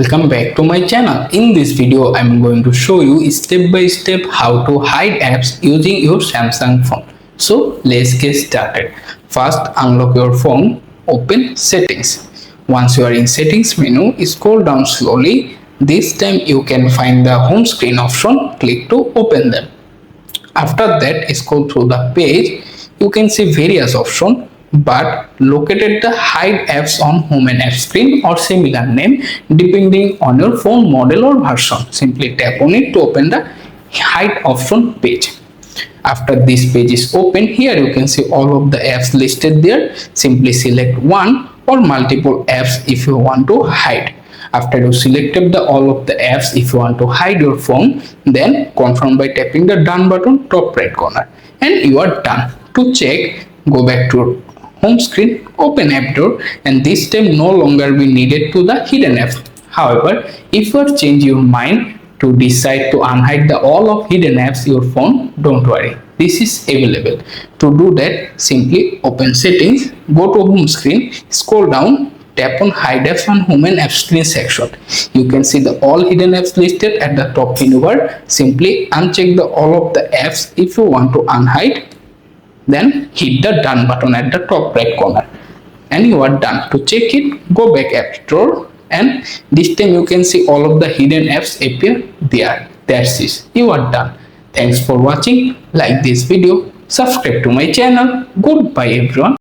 Welcome back to my channel. In this video, I'm going to show you step by step how to hide apps using your Samsung phone. So let's get started. First, unlock your phone, open settings. Once you are in settings menu, scroll down slowly. This time you can find the home screen option. Click to open them. After that, scroll through the page. You can see various options, but located the hide apps on home and app screen or similar name depending on your phone model or version. Simply tap on it to open the hide option page. After this page is open, here you can see all of the apps listed there. Simply select one or multiple apps if you want to hide. After you selected all of the apps, if you want to hide your phone, then confirm by tapping the done button top right corner, and you are done. To check, go back to home screen, open app door, and this time no longer be needed to the hidden app. However, if you change your mind to decide to unhide all of hidden apps your phone, don't worry, this is available. To do that, simply open settings, go to home screen, scroll down, tap on hide apps on home and app screen section. You can see the all hidden apps listed at the top menu bar. Simply uncheck all of the apps if you want to unhide, then hit the done button at the top right corner, and you are done. To check it, go back app store, and this time you can see all of the hidden apps appear there. That's it, you are done. Thanks for watching. Like this video, subscribe to my channel. Goodbye everyone.